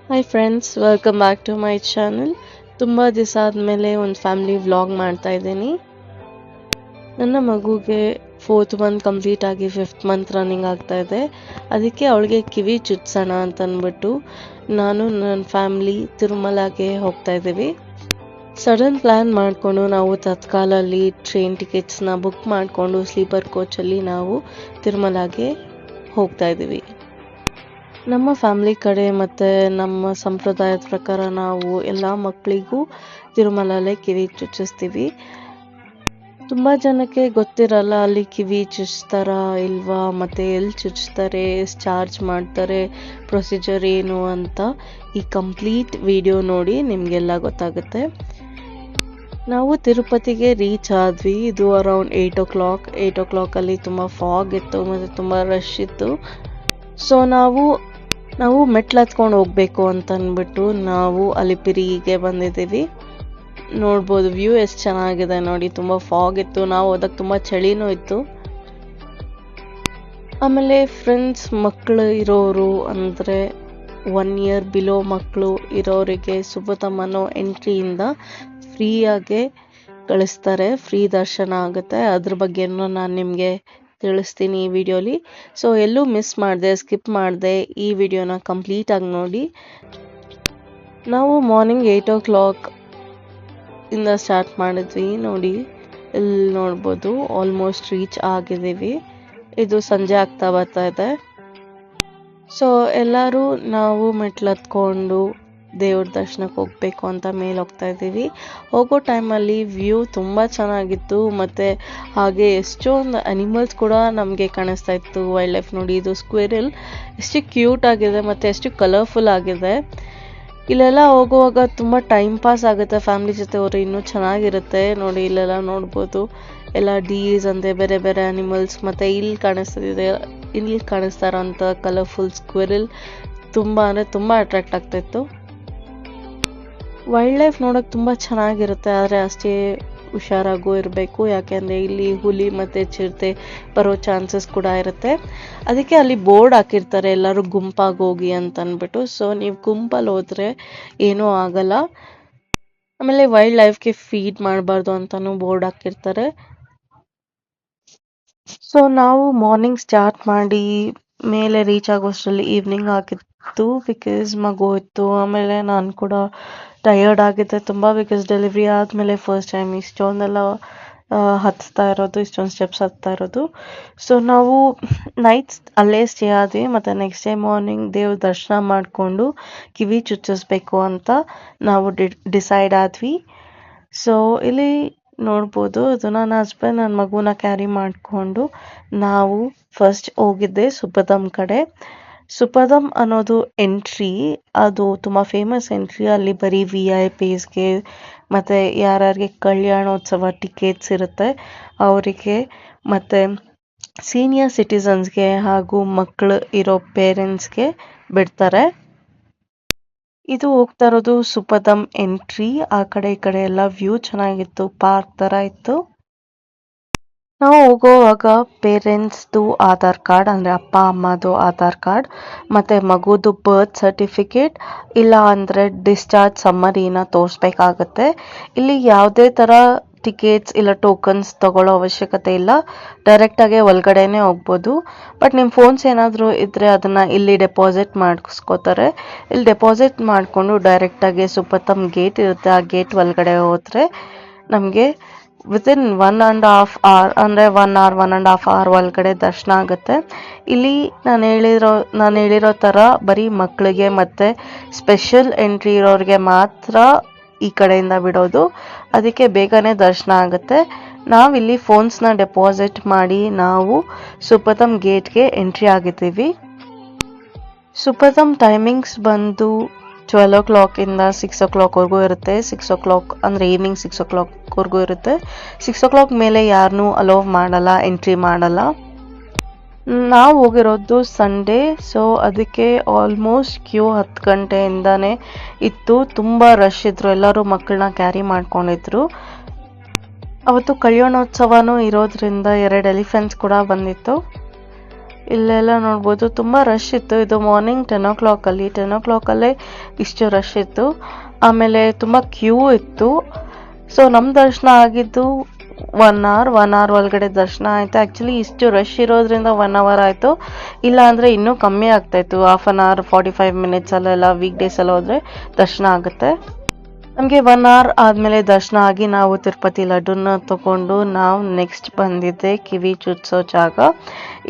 Hi friends, welcome back to my channel. ತುಂಬ ದಿವಸ ಆದಮೇಲೆ ಒಂದು ಫ್ಯಾಮಿಲಿ ವ್ಲಾಗ್ ಮಾಡ್ತಾ ಇದ್ದೀನಿ. ನನ್ನ ಮಗುಗೆ 4th ಮಂತ್ ಕಂಪ್ಲೀಟ್ ಆಗಿ 5th ಮಂತ್ ರನ್ನಿಂಗ್ ಆಗ್ತಾ ಇದೆ. ಅದಕ್ಕೆ ಅವಳಿಗೆ ಕಿವಿ ಚುಚ್ಸೋಣ ಅಂತ ಅಂದ್ಬಿಟ್ಟು ನಾನು ನನ್ನ ಫ್ಯಾಮಿಲಿ ತಿರುಮಲಗೆ ಹೋಗ್ತಾ ಇದ್ದೀವಿ. ಸಡನ್ ಪ್ಲ್ಯಾನ್ ಮಾಡಿಕೊಂಡು ನಾವು ತತ್ಕಾಲಲ್ಲಿ ಟ್ರೈನ್ ಟಿಕೆಟ್ಸ್ನ ಬುಕ್ ಮಾಡಿಕೊಂಡು ಸ್ಲೀಪರ್ ಕೋಚಲ್ಲಿ ನಾವು ತಿರುಮಲಗೆ ಹೋಗ್ತಾ ಇದ್ದೀವಿ. ನಮ್ಮ ಫ್ಯಾಮಿಲಿ ಕಡೆ ಮತ್ತು ನಮ್ಮ ಸಂಪ್ರದಾಯದ ಪ್ರಕಾರ ನಾವು ಎಲ್ಲ ಮಕ್ಕಳಿಗೂ ತಿರುಮಲಲ್ಲೇ ಕಿವಿ ಚುಚ್ಚಿಸ್ತೀವಿ. ತುಂಬ ಜನಕ್ಕೆ ಗೊತ್ತಿರಲ್ಲ ಅಲ್ಲಿ ಕಿವಿ ಚುಚ್ತಾರಾ ಇಲ್ವಾ, ಮತ್ತು ಎಲ್ಲಿ ಚುಚ್ತಾರೆ, ಎಷ್ಟು ಚಾರ್ಜ್ ಮಾಡ್ತಾರೆ, ಪ್ರೊಸೀಜರ್ ಏನು ಅಂತ ಈ ಕಂಪ್ಲೀಟ್ ವಿಡಿಯೋ ನೋಡಿ ನಿಮಗೆಲ್ಲ ಗೊತ್ತಾಗುತ್ತೆ. ನಾವು ತಿರುಪತಿಗೆ ರೀಚ್ ಆದ್ವಿ. ಇದು ಅರೌಂಡ್ 8 o'clock ಅಲ್ಲಿ ತುಂಬ ಫಾಗ್ ಇತ್ತು ಮತ್ತು ತುಂಬ ರಶ್ ಇತ್ತು. ಸೊ ನಾವು ಮೆಟ್ಲು ಹತ್ಕೊಂಡು ಹೋಗ್ಬೇಕು ಅಂತ ಅಂದ್ಬಿಟ್ಟು ನಾವು ಅಲಿಪಿರಿಗೆ ಬಂದಿದ್ದೀವಿ. ನೋಡ್ಬೋದು ವ್ಯೂ ಎಷ್ಟು ಚೆನ್ನಾಗಿದೆ ನೋಡಿ. ತುಂಬ ಫಾಗ್ ಇತ್ತು, ನಾವು ಹೋದಾಗ ತುಂಬ ಚಳಿನೂ ಇತ್ತು. ಆಮೇಲೆ ಫ್ರೆಂಡ್ಸ್ ಮಕ್ಕಳು ಇರೋರು ಅಂದರೆ 1 year ಬಿಲೋ ಮಕ್ಕಳು ಇರೋರಿಗೆ ಸುಪಥಮ್ಮನೋ ಎಂಟ್ರಿಯಿಂದ ಫ್ರೀಯಾಗೆ ಕಳಿಸ್ತಾರೆ, ಫ್ರೀ ದರ್ಶನ ಆಗುತ್ತೆ. ಅದ್ರ ಬಗ್ಗೆನೂ ನಾನು ನಿಮಗೆ ತಿಳಿಸ್ತೀನಿ ಈ ವಿಡಿಯೋಲಿ. ಸೊ ಎಲ್ಲೂ ಮಿಸ್ ಮಾಡಿದೆ, ಸ್ಕಿಪ್ ಮಾಡಿದೆ, ಈ ವಿಡಿಯೋನ ಕಂಪ್ಲೀಟಾಗಿ ನೋಡಿ. ನಾವು ಮಾರ್ನಿಂಗ್ 8 o'clock ಇಂದ ಸ್ಟಾರ್ಟ್ ಮಾಡಿದ್ವಿ. ನೋಡಿ ಇಲ್ಲಿ ನೋಡ್ಬೋದು ಆಲ್ಮೋಸ್ಟ್ ರೀಚ್ ಆಗಿದ್ದೀವಿ. ಇದು ಸಂಜೆ ಆಗ್ತಾ ಬರ್ತಾ ಇದೆ. ಸೊ ಎಲ್ಲರೂ ನಾವು ಮೆಟ್ಲು ಹತ್ಕೊಂಡು ದೇವ್ರ ದರ್ಶನಕ್ಕೆ ಹೋಗಬೇಕು ಅಂತ ಮೇಲೆ ಹೋಗ್ತಾ ಇದ್ದೀವಿ. ಹೋಗೋ ಟೈಮಲ್ಲಿ ವ್ಯೂ ತುಂಬ ಚೆನ್ನಾಗಿತ್ತು ಮತ್ತು ಹಾಗೆ ಎಷ್ಟೊಂದು ಅನಿಮಲ್ಸ್ ಕೂಡ ನಮಗೆ ಕಾಣಿಸ್ತಾ ಇತ್ತು. ವೈಲ್ಡ್ ಲೈಫ್ ನೋಡಿ, ಇದು ಸ್ಕ್ವಿರಲ್ ಎಷ್ಟು ಕ್ಯೂಟ್ ಆಗಿದೆ ಮತ್ತು ಎಷ್ಟು ಕಲರ್ಫುಲ್ ಆಗಿದೆ. ಇಲ್ಲೆಲ್ಲ ಹೋಗುವಾಗ ತುಂಬ ಟೈಮ್ ಪಾಸ್ ಆಗುತ್ತೆ, ಫ್ಯಾಮಿಲಿ ಜೊತೆ ಹೋದ್ರೆ ಇನ್ನೂ ಚೆನ್ನಾಗಿರುತ್ತೆ. ನೋಡಿ ಇಲ್ಲೆಲ್ಲ ನೋಡ್ಬೋದು ಎಲ್ಲ ಡೀಸ್ ಅಂತೆ ಬೇರೆ ಬೇರೆ ಅನಿಮಲ್ಸ್. ಮತ್ತು ಇಲ್ಲಿ ಕಾಣಿಸ್ತಾ ಇರೋಂಥ ಕಲರ್ಫುಲ್ ಸ್ಕ್ವಿರಲ್ ತುಂಬ ಅಂದರೆ ತುಂಬ ಅಟ್ರಾಕ್ಟ್ ಆಗ್ತಾಯಿತ್ತು. ವೈಲ್ಡ್ ಲೈಫ್ ನೋಡೋಕೆ ತುಂಬ ಚೆನ್ನಾಗಿರುತ್ತೆ, ಆದರೆ ಅಷ್ಟೇ ಹುಷಾರಾಗೂ ಇರಬೇಕು. ಯಾಕೆಂದರೆ ಇಲ್ಲಿ ಹುಲಿ ಮತ್ತು ಚಿರತೆ ಬರೋ ಚಾನ್ಸಸ್ ಕೂಡ ಇರುತ್ತೆ. ಅದಕ್ಕೆ ಅಲ್ಲಿ ಬೋರ್ಡ್ ಹಾಕಿರ್ತಾರೆ ಎಲ್ಲರೂ ಗುಂಪಾಗಿ ಹೋಗಿ ಅಂತ ಅಂದ್ಬಿಟ್ಟು. ಸೊ ನೀವು ಗುಂಪಲ್ಲಿ ಹೋದರೆ ಏನೂ ಆಗಲ್ಲ. ಆಮೇಲೆ ವೈಲ್ಡ್ ಲೈಫ್ಗೆ ಫೀಡ್ ಮಾಡಬಾರ್ದು ಅಂತಲೂ ಬೋರ್ಡ್ ಹಾಕಿರ್ತಾರೆ. ಸೊ ನಾವು ಮಾರ್ನಿಂಗ್ ಸ್ಟಾರ್ಟ್ ಮಾಡಿ ಮೇಲೆ ರೀಚ್ ಆಗೋಷ್ಟರಲ್ಲಿ ಈವ್ನಿಂಗ್ ಆಗಿತ್ತು. ಬಿಕಾಸ್ ಮಗು ಇತ್ತು, ಆಮೇಲೆ ನಾನು ಕೂಡ ಟಯರ್ಡ್ ಆಗಿದ್ದೆ ತುಂಬ. ಬಿಕಾಸ್ ಡೆಲಿವ್ರಿ ಆದಮೇಲೆ ಫಸ್ಟ್ ಟೈಮ್ ಇಷ್ಟೊಂದೆಲ್ಲ ಇಷ್ಟೊಂದು ಸ್ಟೆಪ್ಸ್ ಹತ್ತಾ ಇರೋದು. ಸೊ ನಾವು ನೈಟ್ ಅಲ್ಲೇ ಸ್ಟೇ ಆದ್ವಿ ಮತ್ತು ನೆಕ್ಸ್ಟ್ ಡೇ ಮಾರ್ನಿಂಗ್ ದೇವ್ರ ದರ್ಶನ ಮಾಡಿಕೊಂಡು ಕಿವಿ ಚುಚ್ಚಿಸ್ಬೇಕು ಅಂತ ನಾವು ಡಿಸೈಡ್ ಆದ್ವಿ. ಸೊ ಇಲ್ಲಿ ನೋಡ್ಬೋದು ಇದು ನನ್ನ ಹಸ್ಬೆಂಡ್ ನನ್ನ ಮಗುನ ಕ್ಯಾರಿ ಮಾಡಿಕೊಂಡು ನಾವು ಫಸ್ಟ್ ಹೋಗಿದ್ದೆ ಸುಪಥಮ್ ಕಡೆ. ಸುಪಥಮ್ ಅನ್ನೋದು ಎಂಟ್ರಿ, ಅದು ತುಂಬ ಫೇಮಸ್ ಎಂಟ್ರಿ. ಅಲ್ಲಿ ಬರೀ VIPsಗೆ ಮತ್ತು ಯಾರ್ಯಾರಿಗೆ ಕಲ್ಯಾಣೋತ್ಸವ ಟಿಕೆಟ್ಸ್ ಇರುತ್ತೆ ಅವರಿಗೆ ಮತ್ತು ಸೀನಿಯರ್ ಸಿಟಿಸನ್ಸ್ಗೆ ಹಾಗೂ ಮಕ್ಕಳು ಇರೋ ಪೇರೆಂಟ್ಸ್ಗೆ ಬಿಡ್ತಾರೆ. ಇದು ಹೋಗ್ತಾ ಇರೋದು ಸುಪಥಮ್ ಎಂಟ್ರಿ. ಆ ಕಡೆ ಈ ಕಡೆ ಎಲ್ಲ ವ್ಯೂ ಚೆನ್ನಾಗಿತ್ತು, ಪಾರ್ಕ್ ಥರ ಇತ್ತು. ನಾವು ಹೋಗೋವಾಗ ಪೇರೆಂಟ್ಸ್ದು ಆಧಾರ್ ಕಾರ್ಡ್ ಅಂದರೆ ಅಪ್ಪ ಅಮ್ಮದು ಆಧಾರ್ ಕಾರ್ಡ್ ಮತ್ತು ಮಗುದು ಬರ್ತ್ ಸರ್ಟಿಫಿಕೇಟ್ ಇಲ್ಲ ಅಂದರೆ ಡಿಸ್ಚಾರ್ಜ್ ಸಮ್ಮರಿನ ತೋರಿಸ್ಬೇಕಾಗತ್ತೆ. ಇಲ್ಲಿ ಯಾವುದೇ ಥರ ಟಿಕೆಟ್ಸ್ ಇಲ್ಲ ಟೋಕನ್ಸ್ ತಗೊಳ್ಳೋ ಅವಶ್ಯಕತೆ ಇಲ್ಲ, ಡೈರೆಕ್ಟಾಗೆ ಒಳಗಡೆನೇ ಹೋಗ್ಬೋದು. ಬಟ್ ನಿಮ್ಮ ಫೋನ್ಸ್ ಏನಾದರೂ ಇದ್ದರೆ ಅದನ್ನು ಇಲ್ಲಿ ಡೆಪಾಸಿಟ್ ಮಾಡಿಸ್ಕೋತಾರೆ. ಇಲ್ಲಿ ಡೆಪಾಸಿಟ್ ಮಾಡಿಕೊಂಡು ಡೈರೆಕ್ಟಾಗಿ ಸುಪಥಮ್ ಗೇಟ್ ಇರುತ್ತೆ, ಆ ಗೇಟ್ ಒಳಗಡೆ ಹೋದರೆ ನಮಗೆ ವಿತಿನ್ 1.5 hour ಅಂದರೆ 1.5 hour ಒಳಗಡೆ ದರ್ಶನ ಆಗುತ್ತೆ. ಇಲ್ಲಿ ನಾನು ಹೇಳಿರೋ ಥರ ಬರೀ ಮಕ್ಕಳಿಗೆ ಮತ್ತು ಸ್ಪೆಷಲ್ ಎಂಟ್ರಿ ಇರೋರಿಗೆ ಮಾತ್ರ ಈ ಕಡೆಯಿಂದ ಬಿಡೋದು, ಅದಕ್ಕೆ ಬೇಗನೆ ದರ್ಶನ ಆಗುತ್ತೆ. ನಾವಿಲ್ಲಿ ಫೋನ್ಸ್ನ ಡೆಪಾಸಿಟ್ ಮಾಡಿ ನಾವು ಸುಪಥಮ್ ಗೇಟ್ಗೆ ಎಂಟ್ರಿ ಆಗಿದ್ದೀವಿ. ಸುಪಥಮ್ ಟೈಮಿಂಗ್ಸ್ ಬಂದು 12 o'clock ಇಂದ 6 o'clockವರೆಗೂ ಇರುತ್ತೆ. 6 o'clock ಅಂದರೆ ಈವ್ನಿಂಗ್ 6 o'clockವರೆಗೂ ಇರುತ್ತೆ. 6 o'clock ಮೇಲೆ ಯಾರನ್ನೂ ಅಲೋ ಮಾಡಲ್ಲ, ಎಂಟ್ರಿ ಮಾಡಲ್ಲ. ನಾವು ಹೋಗಿರೋದು ಸಂಡೇ, ಸೊ ಅದಕ್ಕೆ ಆಲ್ಮೋಸ್ಟ್ ಕ್ಯೂ 10 ಗಂಟೆಯಿಂದನೇ ಇತ್ತು. ತುಂಬ ರಶ್ ಇದ್ದರು, ಎಲ್ಲರೂ ಮಕ್ಕಳನ್ನ ಕ್ಯಾರಿ ಮಾಡ್ಕೊಂಡಿದ್ರು. ಅವತ್ತು ಕಲ್ಯಾಣೋತ್ಸವನೂ ಇರೋದ್ರಿಂದ 2 ಎಲಿಫೆಂಟ್ಸ್ ಕೂಡ ಬಂದಿತ್ತು. ಇಲ್ಲೆಲ್ಲ ನೋಡ್ಬೋದು ತುಂಬ ರಶ್ ಇತ್ತು. ಇದು ಮಾರ್ನಿಂಗ್ 10 o'clockಲ್ಲೇ ಇಷ್ಟು ರಶ್ ಇತ್ತು. ಆಮೇಲೆ ತುಂಬ ಕ್ಯೂ ಇತ್ತು. ಸೊ ನಮ್ಮ ದರ್ಶನ ಆಗಿದ್ದು 1 hour ಒಳಗಡೆ ದರ್ಶನ ಆಯಿತು. ಆ್ಯಕ್ಚುಲಿ ಇಷ್ಟು ರಶ್ ಇರೋದ್ರಿಂದ 1 hour ಆಯಿತು. ಇಲ್ಲ ಅಂದರೆ ಇನ್ನೂ ಕಮ್ಮಿ ಆಗ್ತಾಯಿತ್ತು. ಹಾಫ್ ಆನ್ ಅವರ್ 45 minutes ಅಲ್ಲೆಲ್ಲ ವೀಕ್ ಡೇಸ್ ಎಲ್ಲ ಹೋದರೆ ದರ್ಶನ ಆಗುತ್ತೆ. ನಮಗೆ 1 hour ಆದಮೇಲೆ ದರ್ಶನ ಆಗಿ ನಾವು ತಿರುಪತಿ ಲಡ್ಡೂನ ತಗೊಂಡು ನಾವು ನೆಕ್ಸ್ಟ್ ಬಂದಿದ್ದೆ ಕಿವಿ ಚುಚ್ಸೋ ಜಾಗ.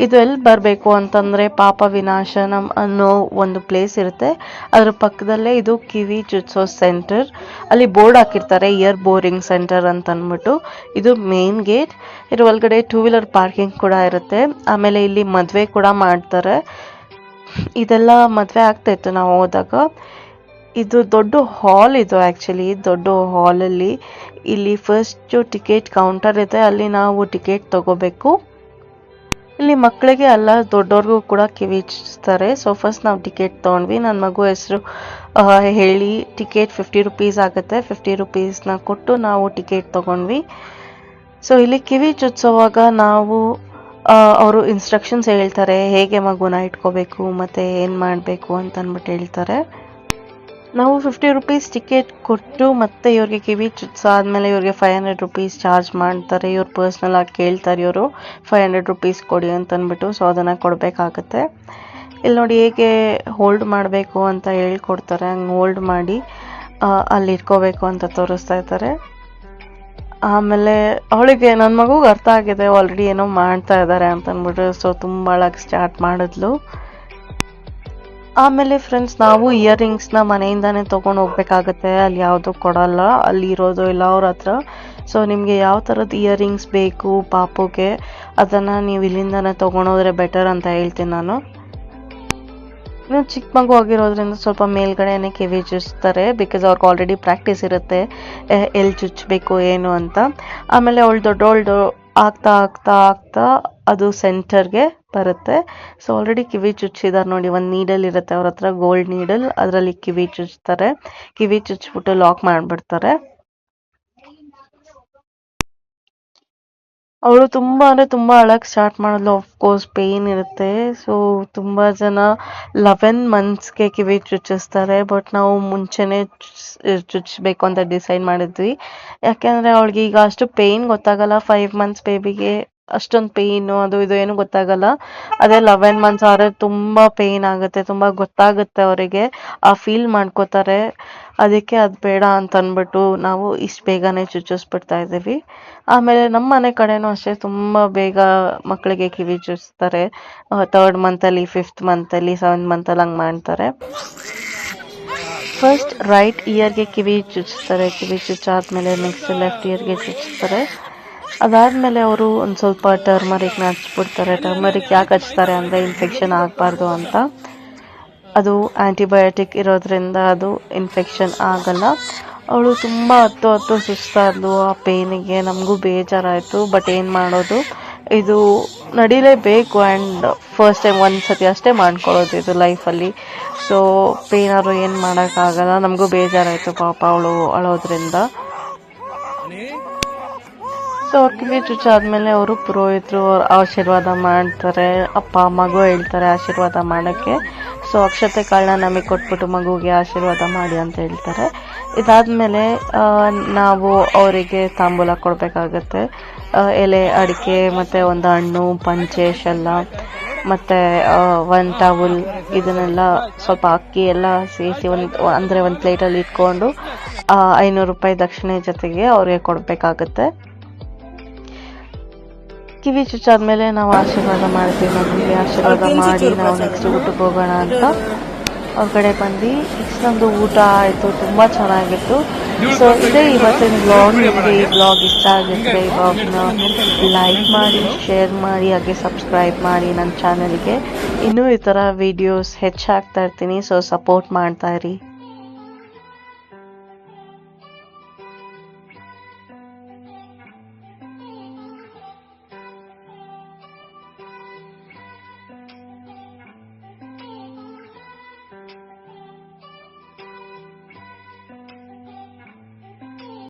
ಇದು ಎಲ್ಲಿ ಬರಬೇಕು ಅಂತಂದರೆ ಪಾಪ ವಿನಾಶನಂ ಅನ್ನೋ ಒಂದು ಪ್ಲೇಸ್ ಇರುತ್ತೆ. ಅದ್ರ ಪಕ್ಕದಲ್ಲೇ ಇದು ಕಿವಿ ಚುಚ್ಸೋ ಸೆಂಟರ್. ಅಲ್ಲಿ ಬೋರ್ಡ್ ಹಾಕಿರ್ತಾರೆ ಇಯರ್ ಬೋರಿಂಗ್ ಸೆಂಟರ್ ಅಂತ ಅಂದ್ಬಿಟ್ಟು. ಇದು ಮೇನ್ ಗೇಟ್. ಇದ್ರ ಒಳಗಡೆ 2-wheeler ಪಾರ್ಕಿಂಗ್ ಕೂಡ ಇರುತ್ತೆ. ಆಮೇಲೆ ಇಲ್ಲಿ ಮದುವೆ ಕೂಡ ಮಾಡ್ತಾರೆ. ಇದೆಲ್ಲ ಮದುವೆ ಆಗ್ತಾಯಿತ್ತು ನಾವು ಹೋದಾಗ. ಇದು ದೊಡ್ಡ ಹಾಲ್ ಇದು. ಆ್ಯಕ್ಚುಲಿ ದೊಡ್ಡ ಹಾಲಲ್ಲಿ ಇಲ್ಲಿ ಫಸ್ಟು ಟಿಕೆಟ್ ಕೌಂಟರ್ ಇದೆ, ಅಲ್ಲಿ ನಾವು ಟಿಕೆಟ್ ತಗೋಬೇಕು. ಇಲ್ಲಿ ಮಕ್ಕಳಿಗೆ ಅಲ್ಲ ದೊಡ್ಡವ್ರಿಗೂ ಕೂಡ ಕಿವಿ ಚುಚ್ತಾರೆ. ಸೊ ಫಸ್ಟ್ ನಾವು ಟಿಕೆಟ್ ತೊಗೊಂಡ್ವಿ. ನನ್ನ ಮಗು ಹೆಸರು ಹೇಳಿ ಟಿಕೆಟ್ 50 rupees ಆಗುತ್ತೆ. 50 rupeesನ ಕೊಟ್ಟು ನಾವು ಟಿಕೆಟ್ ತೊಗೊಂಡ್ವಿ. ಸೊ ಇಲ್ಲಿ ಕಿವಿ ಚುಚ್ಸೋವಾಗ ನಾವು ಅವರು ಇನ್ಸ್ಟ್ರಕ್ಷನ್ಸ್ ಹೇಳ್ತಾರೆ, ಹೇಗೆ ಮಗುನ ಇಟ್ಕೋಬೇಕು ಮತ್ತು ಏನು ಮಾಡಬೇಕು ಅಂತ ಅಂದ್ಬಿಟ್ಟು ಹೇಳ್ತಾರೆ. ನಾವು 50 rupees ಟಿಕೆಟ್ ಕೊಟ್ಟು ಮತ್ತೆ ಇವ್ರಿಗೆ ಕಿವಿ ಚುಚ್ಸಾದ್ಮೇಲೆ ಇವ್ರಿಗೆ 500 rupees ಚಾರ್ಜ್ ಮಾಡ್ತಾರೆ. ಇವ್ರು ಪರ್ಸ್ನಲ್ ಆಗಿ ಕೇಳ್ತಾರೆ, ಇವರು 500 rupees ಕೊಡಿ ಅಂತ ಅಂದ್ಬಿಟ್ಟು. ಸೊ ಅದನ್ನು ಕೊಡಬೇಕಾಗತ್ತೆ. ಇಲ್ಲಿ ನೋಡಿ ಹೇಗೆ ಹೋಲ್ಡ್ ಮಾಡಬೇಕು ಅಂತ ಹೇಳ್ಕೊಡ್ತಾರೆ. ಹಂಗೆ ಹೋಲ್ಡ್ ಮಾಡಿ ಅಲ್ಲಿ ಇಟ್ಕೋಬೇಕು ಅಂತ ತೋರಿಸ್ತಾ ಇದ್ದಾರೆ. ಆಮೇಲೆ ಅವಳಿಗೆ ನನ್ನ ಮಗುಗೆ ಅರ್ಥ ಆಗಿದೆ ಆಲ್ರೆಡಿ ಏನೋ ಮಾಡ್ತಾ ಇದ್ದಾರೆ ಅಂತ ಅಂದ್ಬಿಟ್ಟು. ಸೊ ತುಂಬ ಅಳಕ್ಕೆ ಸ್ಟಾರ್ಟ್ ಮಾಡಿದ್ಲು. ಆಮೇಲೆ ಫ್ರೆಂಡ್ಸ್ ನಾವು ಇಯರಿಂಗ್ಸ್ನ ಮನೆಯಿಂದಾನೇ ತೊಗೊಂಡು ಹೋಗ್ಬೇಕಾಗತ್ತೆ. ಅಲ್ಲಿ ಯಾವುದೂ ಕೊಡಲ್ಲ, ಅಲ್ಲಿ ಇರೋದು ಇಲ್ಲ ಅವ್ರ ಹತ್ರ. ಸೊ ನಿಮಗೆ ಯಾವ ಥರದ್ದು ಇಯರಿಂಗ್ಸ್ ಬೇಕು ಪಾಪುಗೆ ಅದನ್ನು ನೀವು ಇಲ್ಲಿಂದಾನೇ ತೊಗೊಂಡೋದ್ರೆ ಬೆಟರ್ ಅಂತ ಹೇಳ್ತೀನಿ ನಾನು. ಇನ್ನು ಚಿಕ್ಕ ಮಗು ಆಗಿರೋದ್ರಿಂದ ಸ್ವಲ್ಪ ಮೇಲ್ಗಡೆನೇ ಕಿವಿ ಚುಚ್ತಾರೆ. ಬಿಕಾಸ್ ಅವ್ರಿಗೆ ಆಲ್ರೆಡಿ ಪ್ರಾಕ್ಟೀಸ್ ಇರುತ್ತೆ ಎಲ್ಲಿ ಚುಚ್ಚಬೇಕು ಏನು ಅಂತ. ಆಮೇಲೆ ಅವಳು ದೊಡ್ಡವಳು ಆಗ್ತಾ ಆಗ್ತಾ ಆಗ್ತಾ ಅದು ಸೆಂಟರ್ಗೆ ಬರುತ್ತೆ. ಸೊ ಆಲ್ರೆಡಿ ಕಿವಿ ಚುಚ್ಚಿದ್ದಾರೆ ನೋಡಿ. ಒಂದು ನೀಡಲ್ ಇರುತ್ತೆ ಅವ್ರ ಹತ್ರ, ಗೋಲ್ಡ್ ನೀಡಲ್. ಅದರಲ್ಲಿ ಕಿವಿ ಚುಚ್ತಾರೆ. ಕಿವಿ ಚುಚ್ಚಿಬಿಟ್ಟು ಲಾಕ್ ಮಾಡಿಬಿಡ್ತಾರೆ. ಅವಳು ತುಂಬ ಅಂದರೆ ತುಂಬ ಅಳಕ್ಕೆ ಸ್ಟಾರ್ಟ್ ಮಾಡಿದ್ಲು. ಆಫ್ಕೋರ್ಸ್ ಪೇಯ್ನ್ ಇರುತ್ತೆ. ಸೊ ತುಂಬ ಜನ 11 monthsಗೆ ಕಿವಿ ಚುಚ್ಚಿಸ್ತಾರೆ. ಬಟ್ ನಾವು ಮುಂಚೆನೇ ಚುಚ್ಚಬೇಕು ಅಂತ ಡಿಸೈಡ್ ಮಾಡಿದ್ವಿ. ಯಾಕೆಂದರೆ ಅವಳಿಗೆ ಈಗ ಅಷ್ಟು ಪೇಯ್ನ್ ಗೊತ್ತಾಗಲ್ಲ. 5 months ಬೇಬಿಗೆ ಅಷ್ಟೊಂದು ಪೇಯ್ನು ಅದು ಇದು ಏನು ಗೊತ್ತಾಗಲ್ಲ. ಅದೇ 11 months ಆದರೆ ತುಂಬ ಪೇಯ್ನ್ ಆಗುತ್ತೆ, ತುಂಬ ಗೊತ್ತಾಗುತ್ತೆ ಅವರಿಗೆ, ಆ ಫೀಲ್ ಮಾಡ್ಕೋತಾರೆ. ಅದಕ್ಕೆ ಅದು ಬೇಡ ಅಂತ ಅಂದ್ಬಿಟ್ಟು ನಾವು ಇಷ್ಟು ಬೇಗನೆ ಚುಚ್ಚಿಸ್ಬಿಡ್ತಾ ಇದ್ದೀವಿ. ಆಮೇಲೆ ನಮ್ಮ ಮನೆ ಕಡೆನೂ ಅಷ್ಟೇ ತುಂಬ ಬೇಗ ಮಕ್ಕಳಿಗೆ ಕಿವಿ ಚುಚ್ತಾರೆ. 3rd monthಲ್ಲಿ 5th monthಲ್ಲಿ 7th monthಲ್ಲಿ ಹಂಗೆ ಮಾಡ್ತಾರೆ. ಫಸ್ಟ್ ರೈಟ್ ಇಯರ್ಗೆ ಕಿವಿ ಚುಚ್ತಾರೆ. ಕಿವಿ ಚುಚ್ಚಾದ್ಮೇಲೆ ನೆಕ್ಸ್ಟ್ ಲೆಫ್ಟ್ ಇಯರ್ಗೆ ಚುಚ್ತಾರೆ. ಅದಾದಮೇಲೆ ಅವರು ಒಂದು ಸ್ವಲ್ಪ ಟರ್ಮರಿಕ್ನ ಹಚ್ಬಿಡ್ತಾರೆ. ಟರ್ಮರಿಕ್ ಯಾಕೆ ಹಚ್ತಾರೆ ಅಂದರೆ ಇನ್ಫೆಕ್ಷನ್ ಆಗಬಾರ್ದು ಅಂತ. ಅದು ಆ್ಯಂಟಿಬಯೋಟಿಕ್ ಇರೋದ್ರಿಂದ ಅದು ಇನ್ಫೆಕ್ಷನ್ ಆಗಲ್ಲ. ಅವಳು ತುಂಬ ಹತ್ತು ಸುಸ್ತಾದ್ಲು ಆ ಪೇನಿಗೆ. ನಮಗೂ ಬೇಜಾರಾಯಿತು. ಬಟ್ ಏನು ಮಾಡೋದು, ಇದು ನಡೀಲೇಬೇಕು. ಆ್ಯಂಡ್ ಫಸ್ಟ್ ಟೈಮ್ ಒಂದು ಸತಿ ಅಷ್ಟೇ ಮಾಡ್ಕೊಳ್ಳೋದು ಇದು ಲೈಫಲ್ಲಿ. ಸೊ ಪೇನಾದ್ರು ಏನು ಮಾಡೋಕ್ಕಾಗಲ್ಲ. ನಮಗೂ ಬೇಜಾರಾಯಿತು ಪಾಪ ಅವಳು ಅಳೋದ್ರಿಂದ. ಸೊ ಅವ್ರ ಕಿವಿ ಚುಚ್ಚಾದ್ಮೇಲೆ ಅವರು ಪುರೋಹಿತರು ಆಶೀರ್ವಾದ ಮಾಡ್ತಾರೆ. ಅಪ್ಪ ಮಗು ಹೇಳ್ತಾರೆ ಆಶೀರ್ವಾದ ಮಾಡೋಕ್ಕೆ. ಸೊ ಅಕ್ಷತೆ ಕಾಳನ್ನ ನಮಗೆ ಕೊಟ್ಬಿಟ್ಟು ಮಗುಗೆ ಆಶೀರ್ವಾದ ಮಾಡಿ ಅಂತ ಹೇಳ್ತಾರೆ. ಇದಾದಮೇಲೆ ನಾವು ಅವರಿಗೆ ತಾಂಬೂಲ ಕೊಡಬೇಕಾಗತ್ತೆ. ಎಲೆ, ಅಡಿಕೆ ಮತ್ತು ಒಂದು ಹಣ್ಣು, ಪಂಚೆ, ಶೆಲ್ಲ ಮತ್ತು ಒಂದು ಟವಲ್, ಇದನ್ನೆಲ್ಲ ಸ್ವಲ್ಪ ಅಕ್ಕಿ ಎಲ್ಲ ಸೇರಿಸಿ ಒಂದು ಪ್ಲೇಟಲ್ಲಿ ಇಟ್ಕೊಂಡು 500 ರೂಪಾಯಿ ದಕ್ಷಿಣೆ ಜೊತೆಗೆ ಅವ್ರಿಗೆ ಕೊಡಬೇಕಾಗತ್ತೆ. ಕಿವಿ ಚುಚ್ಚಾದ್ಮೇಲೆ ನಾವು ಆಶೀರ್ವಾದ ಮಾಡ್ತೀವಿ. ಮಗುವಿಗೆ ಆಶೀರ್ವಾದ ಮಾಡಿ ನಾವು ನೆಕ್ಸ್ಟ್ ಊಟಕ್ಕೆ ಹೋಗೋಣ ಅಂತ ಅವ್ರ ಕಡೆ ಬಂದು ಇಷ್ಟೊಂದು ಊಟ ಆಯಿತು. ತುಂಬ ಚೆನ್ನಾಗಿತ್ತು. ಸೊ ಇದೇ ಇವತ್ತಿನ ಬ್ಲಾಗ್. ನಿಮಗೆ ಈ ಬ್ಲಾಗ್ ಇಷ್ಟ ಆಗಿದ್ರೆ ಈ ಬ್ಲಾಗ್ನ ಲೈಕ್ ಮಾಡಿ, ಶೇರ್ ಮಾಡಿ, ಹಾಗೆ ಸಬ್ಸ್ಕ್ರೈಬ್ ಮಾಡಿ ನನ್ನ ಚಾನಲ್ಗೆ. ಇನ್ನೂ ಈ ಥರ ವೀಡಿಯೋಸ್ ಹೆಚ್ಚಾಗ್ತಾ ಇರ್ತೀನಿ. ಸೊ ಸಪೋರ್ಟ್ ಮಾಡ್ತಾ ಇರಿ.